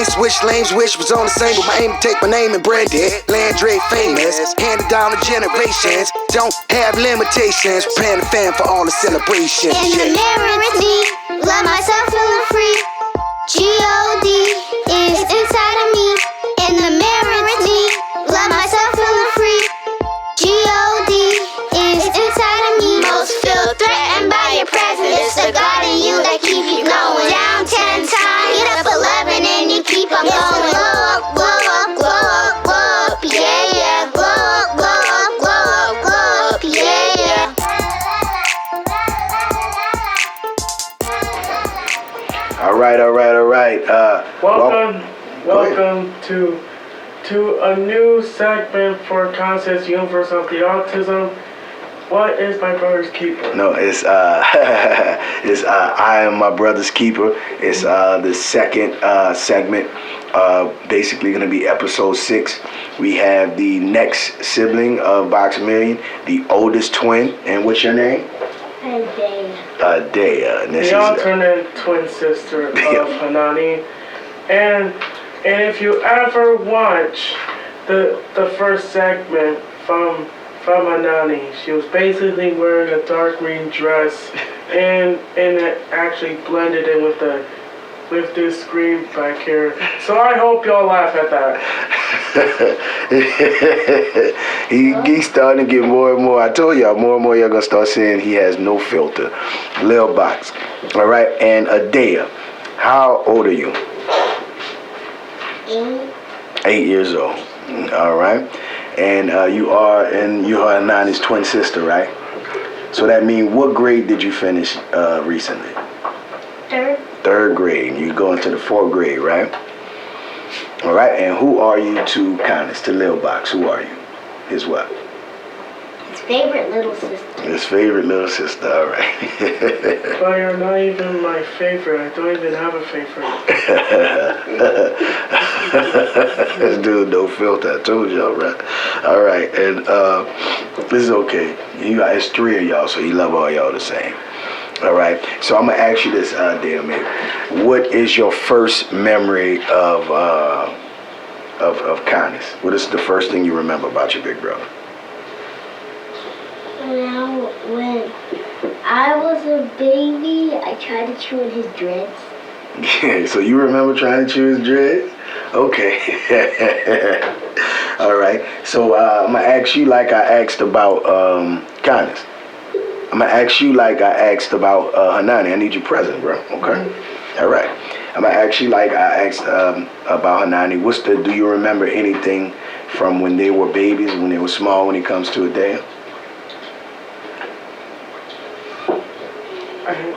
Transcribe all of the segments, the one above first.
brain, switch lanes, wish was on the same, but my aim to take my name and brand it. Landry famous, handed down to generations. Don't have limitations, preparing the fan for all the celebrations. In the mirror with me, love myself, feeling free. G-O-D is inside of me. In the mirror with me, love myself, feeling free. G-O-D is inside of me. Most feel threatened by your presence. It's the God in you that keep you going. Down 10 times, get up 11 and you keep on going. Glow up, glow up, glow up, glow up, yeah, yeah. Glow up, glow up, glow up, glow up, yeah, yeah. All right. Welcome to a new segment for Connis Universe of Autism. What is my brother's keeper? No, it's I am my brother's keeper. It's the second segment. Basically going to be episode 6. We have the next sibling of Boxx-A-Million, the oldest twin. And what's your name? Adaiah. And the alternate twin sister of Hanani. And if you ever watch the first segment from Hanani, she was basically wearing a dark green dress, and it actually blended in with this screen back here. So I hope y'all laugh at that. He's starting to get more and more. I told y'all, more and more y'all gonna start saying he has no filter. Lil Boxx. All right, and Adaiah, how old are you? 8 years old. All right, and you are Nani's twin sister, right? So that means, what grade did you finish recently? Third grade. You go into the 4th grade, right? All right, and who are you to Connis, to Lil Boxx? Who are you? His what? His favorite little sister. His favorite little sister, all right. But you're not even my favorite. I don't even have a favorite. This dude no filter, I told y'all, right? All right, and this is okay. It's 3 of y'all, so you love all y'all the same. All right, so I'm gonna ask you this, Adaiah, maybe. What is your first memory of Connis? What is the first thing you remember about your big brother? When I was a baby, I tried to chew in his dreads. So you remember trying to chew his dreads? Okay. All right. So I'm gonna ask you like I asked about Connis. I'm gonna ask you like I asked about Hanani. I need your present, bro. Okay. Mm-hmm. All right. I'm gonna ask you like I asked about Hanani. Do you remember anything from when they were babies, when they were small, when it comes to Adaiah?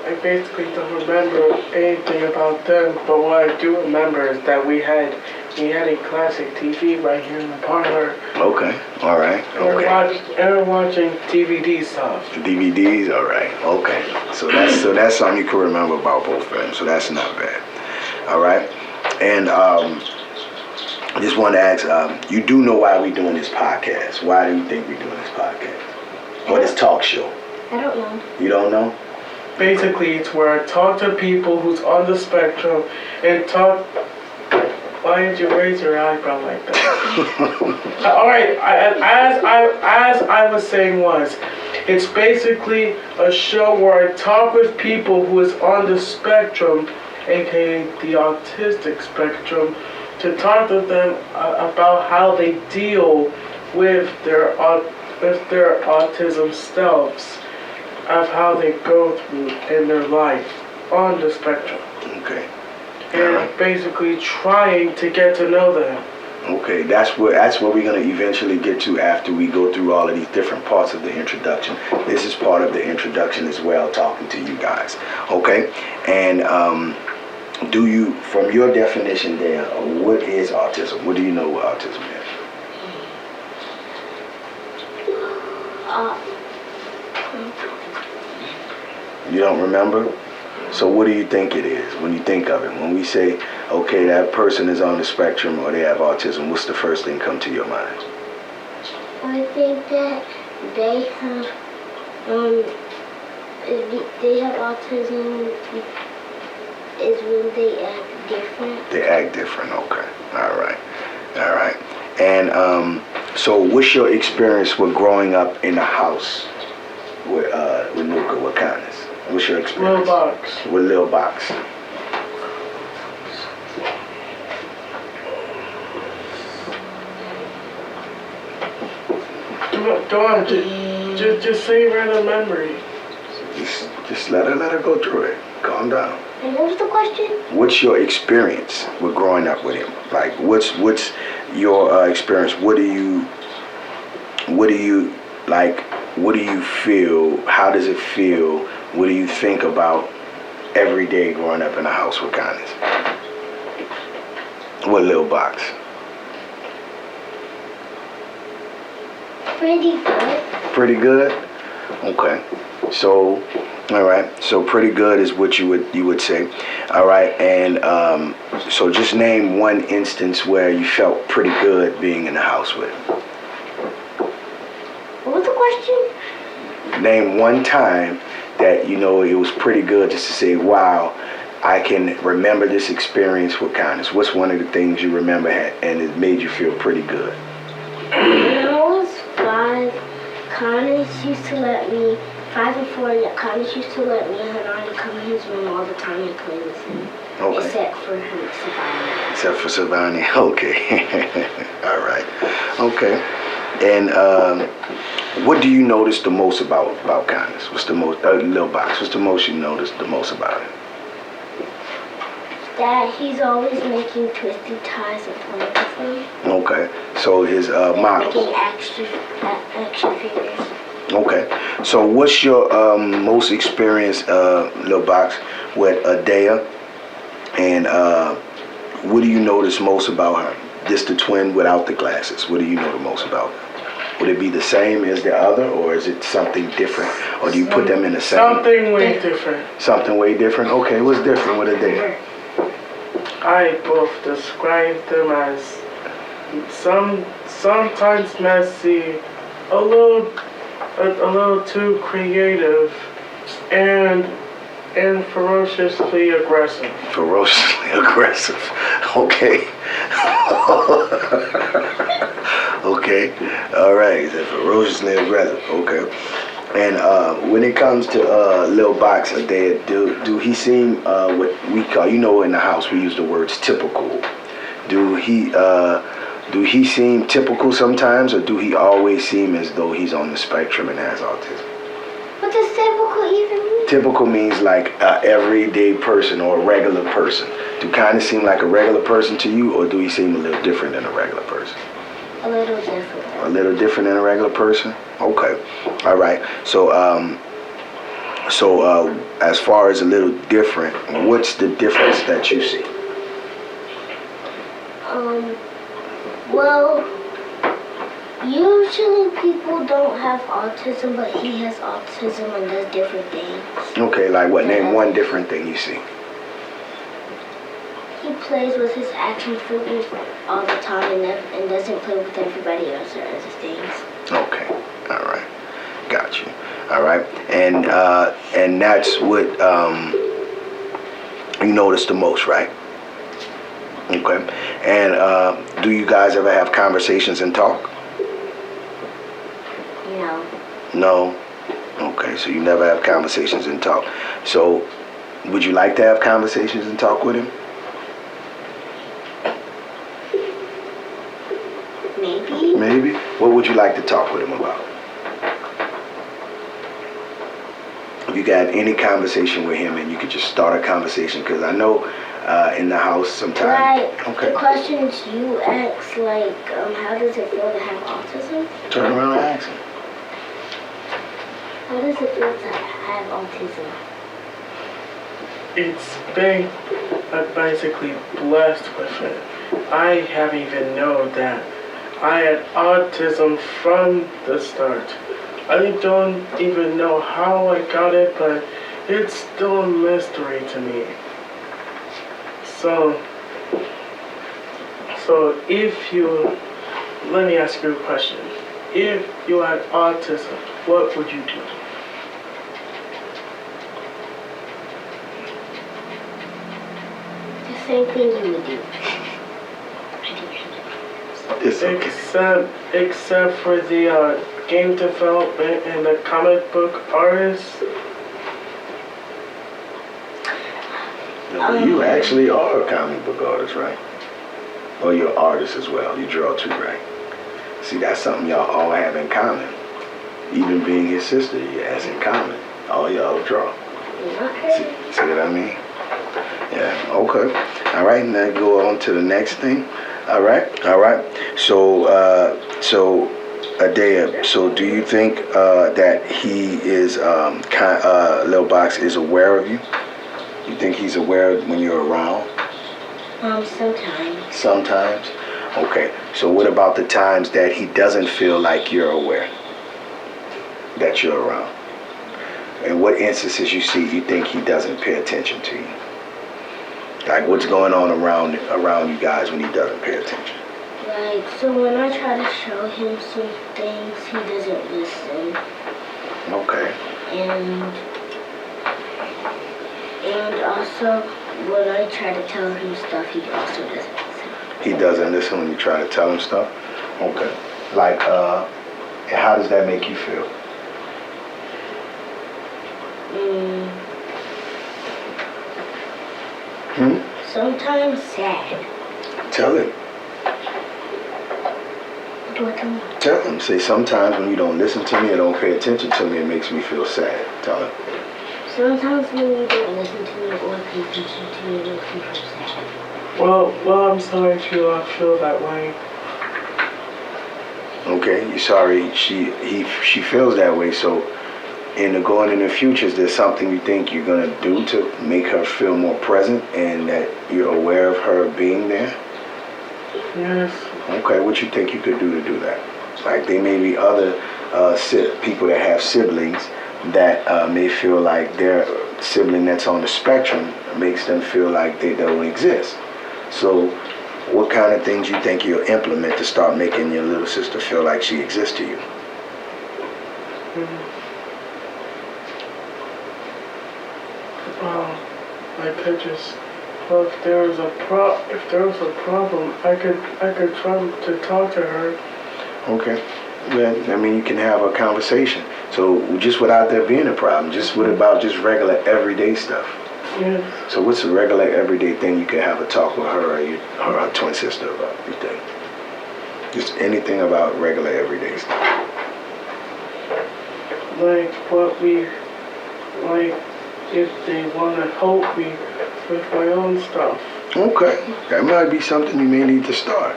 I basically don't remember anything about them, but what I do remember is that we had a classic TV right here in the parlor. Okay, all right. Okay. And we're watching DVD stuff. DVDs, all right. Okay, so that's something you can remember about both of them. So that's not bad. All right, and I just want to ask, you do know why we're doing this podcast? Why do you think we're doing this podcast or this talk show? I don't know. You don't know? Basically, it's where I talk to people who's on the spectrum and talk. Why did you raise your eyebrow like that? All right, as I was saying it's basically a show where I talk with people who is on the spectrum, aka the autistic spectrum, to talk to them about how they deal with their autism selves, of how they go through in their life on the spectrum. Okay. And basically trying to get to know them. Okay, that's what we're gonna eventually get to after we go through all of these different parts of the introduction. This is part of the introduction as well, talking to you guys. Okay, and do you, from your definition there, what is autism? What do you know what autism is? You don't remember? So what do you think it is when you think of it? When we say, okay, that person is on the spectrum or they have autism, what's the first thing come to your mind? I think that they have autism is when they act different. They act different. Okay. All right. All right. And so, what's your experience with growing up in a house with Nuka, with Connis? What's your experience? Lil Boxx. With Lil Boxx. Go on, just say random memory. Just let her go through it. Calm down. And what was the question? What's your experience with growing up with him? Like, what's your experience? What do you like? What do you feel? How does it feel? What do you think about every day growing up in a house with Connis? With Lil Boxx? Pretty good. Pretty good? Okay. So, all right. So pretty good is what you would say. All right. And so just name one instance where you felt pretty good being in the house with him. What was the question? Name one time that it was pretty good, just to say, wow, I can remember this experience with Connis. What's one of the things you remember and it made you feel pretty good? When I was 5, Connis used to let me, 5 and 4, Connis used to let me and Adaiah come in his room all the time and play with him. Okay. Except for him, Savannah. Except for Savannah. Okay. All right. Okay. And what do you notice the most about Connis? What's the most, Lil Boxx, what's the most you notice the most about him? That he's always making twisty ties and playing with them. Okay. So his models. Making action figures. Okay. So what's your most experience, Lil Boxx, with Adaiah? And what do you notice most about her? Just the twin without the glasses. What do you know the most about her? Would it be the same as the other, or is it something different? Or do you put them in the same? Something way different. Something way different? Okay, what's different with Adaiah? I both describe them as sometimes messy, a little too creative, and ferociously aggressive. Ferociously aggressive. Okay. Okay. All right. Ferociously aggressive. Okay. And when it comes to Lil Boxx, Adaiah, do he seem what we call, in the house we use the words typical. Do he seem typical sometimes, or do he always seem as though he's on the spectrum and has autism? What does typical even mean? Typical means like an everyday person or a regular person. Do kind of seem like a regular person to you, or do he seem a little different than a regular person? A little different. A little different than a regular person? Okay. All right. So, as far as a little different, what's the difference that you see? Well, usually people don't have autism, but he has autism and does different things. Okay, like what? Name one different thing you see. He plays with his action figures all the time and doesn't play with everybody else or other things. Okay. All right. Got you. All right. And that's what you notice the most, right? Okay. And do you guys ever have conversations and talk? No. No? Okay, so you never have conversations and talk. So, would you like to have conversations and talk with him? Maybe. Maybe? What would you like to talk with him about? If you got any conversation with him and you could just start a conversation, because I know in the house sometimes. Like, okay. the questions you ask, like, how does it feel to have autism? Turn around and ask him. How does it feel to have autism? It's been basically blessed with it. I haven't even known that I had autism from the start. I don't even know how I got it, but it's still a mystery to me. So let me ask you a question. If you had autism, what would you do? Just say same thing you would do. It's okay. Except for the game development and the comic book artist. You actually are a comic book artist, right? Or you're an artist as well. You draw too, right? See, that's something y'all all have in common. Even being his sister, he has in common. All y'all draw. Okay. See what I mean? Yeah, okay. All right, now go on to the next thing. All right. So, Adaiah, so do you think that he is, Lil Boxx is aware of you? You think he's aware when you're around? Sometimes. Sometimes? Okay. So what about the times that he doesn't feel like you're aware that you're around? And what instances you think he doesn't pay attention to you? Like what's going on around you guys when he doesn't pay attention? Like, so when I try to show him some things, he doesn't listen. Okay. And also, when I try to tell him stuff, he also doesn't listen. He doesn't listen when you try to tell him stuff? Okay. Like, and how does that make you feel? Sometimes sad. Tell him. Do I tell him? Tell him. Say, sometimes when you don't listen to me or don't pay attention to me, it makes me feel sad. Tell him. Sometimes when you don't listen to me or pay attention to me, it makes me feel sad. Well, I'm sorry to feel that way. Okay, you're sorry. She feels that way. So, going in the future, is there something you think you're gonna do to make her feel more present and that you're aware of her being there? Yes. Okay, what you think you could do to do that? Like there may be other people that have siblings that may feel like their sibling that's on the spectrum makes them feel like they don't exist. So what kind of things you think you'll implement to start making your little sister feel like she exists to you? I could just, well, if there was a problem, I could try to talk to her. Okay. Well, I mean, you can have a conversation. So just without there being a problem, just what about just regular everyday stuff? Yes. So what's a regular everyday thing you can have a talk with her or her twin sister about, you think? Just anything about regular everyday stuff. Like if they want to help me with my own stuff. Okay, that might be something you may need to start.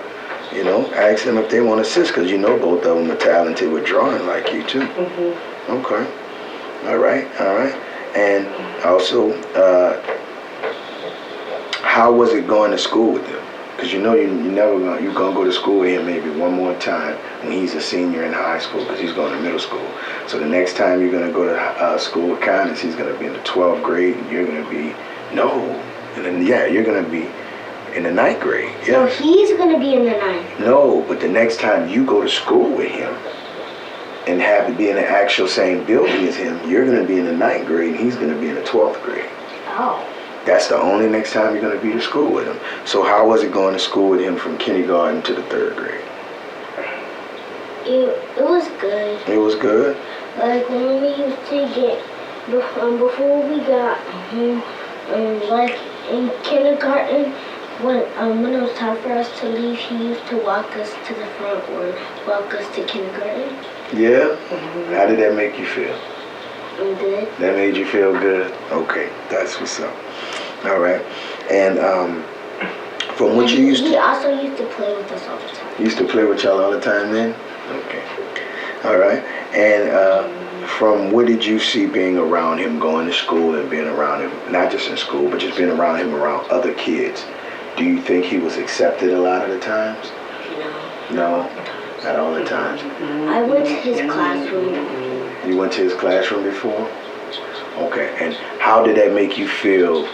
You know, ask them if they want to assist, because you know both of them are talented with drawing like you too. Okay, all right. And also, how was it going to school with them? Because you know you're gonna go to school with him maybe one more time when he's a senior in high school, because he's going to middle school. So the next time you're gonna go to school with Connis, he's gonna be in the 12th grade, and you're gonna be you're gonna be in the 9th grade. Yeah. So he's gonna be in the 9th. No, but the next time you go to school with him and have to be in the actual same building as him, you're gonna be in the 9th grade, and he's gonna be in the 12th grade. Oh. That's the only next time you're going to be to school with him. So how was it going to school with him from kindergarten to the 3rd grade? It was good. It was good? Like when we used to get, before we got, like in kindergarten, when it was time for us to leave, he used to walk us to the front or walk us to kindergarten. Yeah? How did that make you feel? Good. That made you feel good? Okay, that's what's up. All right. And from what you used to... He also used to play with us all the time. Used to play with y'all all the time then? Okay. All right. And from what did you see being around him, going to school and being around him, not just in school, but just being around him, around other kids? Do you think he was accepted a lot of the times? No? Not all the times? I went to his classroom. You went to his classroom before? Okay, and how did that make you feel,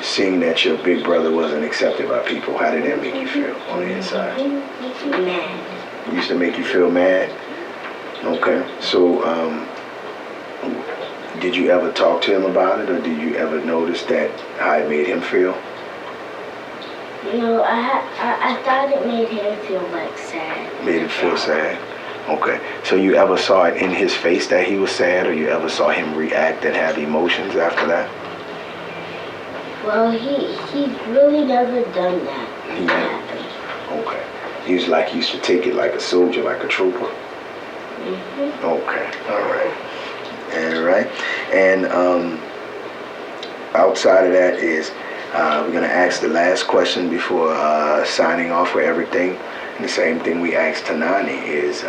seeing that your big brother wasn't accepted by people? How did that make you feel on the inside? Mad. It used to make you feel mad? Okay, so did you ever talk to him about it, or did you ever notice that how it made him feel? No, I thought it made him feel like sad. Made him feel sad. Okay. So you ever saw it in his face that he was sad, or you ever saw him react and have emotions after that? Well, he's really never done that. He never. Okay. He was like, he used to take it like a soldier, like a trooper. Mm-hmm. Okay. All right. All right. And outside of that is we're gonna ask the last question before signing off for everything. And the same thing we asked Tanani is,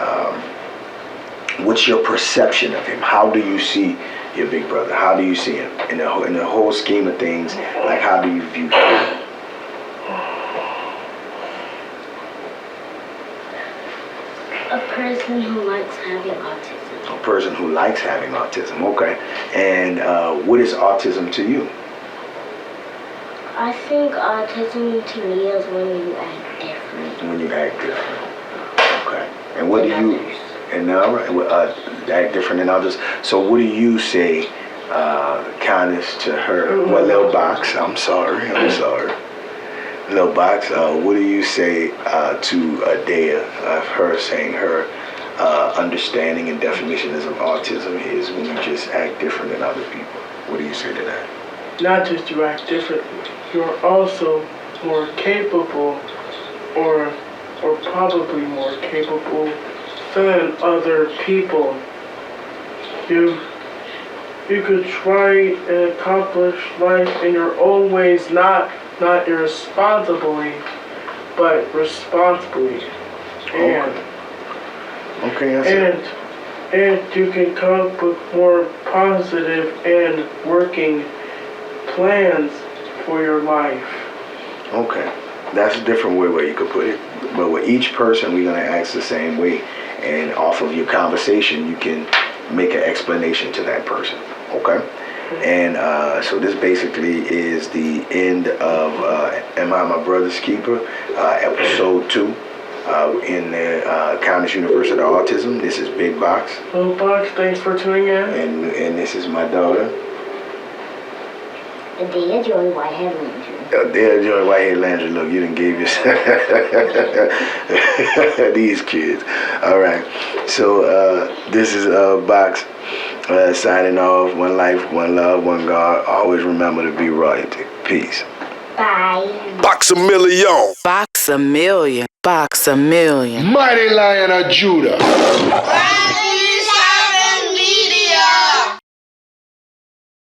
what's your perception of him? How do you see your big brother? How do you see him in the whole scheme of things? Like, how do you view him? A person who likes having autism. A person who likes having autism. Okay. And what is autism to you? I think autism to me is when you act different. When you act different. Okay. And what do you? And now, act different than others. So what do you say, Connis, to her? Well, Lil Boxx. I'm sorry. Lil Boxx. What do you say to Adaiah of her saying her understanding and definition of autism is when you just act different than other people? What do you say to that? Not just you act differently, you're also more capable, or probably more capable than other people. You could try and accomplish life in your own ways, not irresponsibly, but responsibly. And you can come up with more positive and working plans for your life. Okay. That's a different way where you could put it. But with each person, we're going to ask the same way. And off of your conversation, you can make an explanation to that person. Okay? And so this basically is the end of Am I My Brother's Keeper, episode 2 in the Connis Universe of Autism. This is Big Boxx. Lil Boxx, thanks for tuning in. And this is my daughter. Adaiah Joy Whitehead Landry. Adaiah Joy Whitehead Landry. Look, you done gave yourself these kids. All right. So this is Boxx signing off. One life, one love, one God. Always remember to be royalty. Peace. Bye. Boxx-A-Million. Boxx-A-Million. Boxx-A-Million. Mighty Lion of Judah. Bye.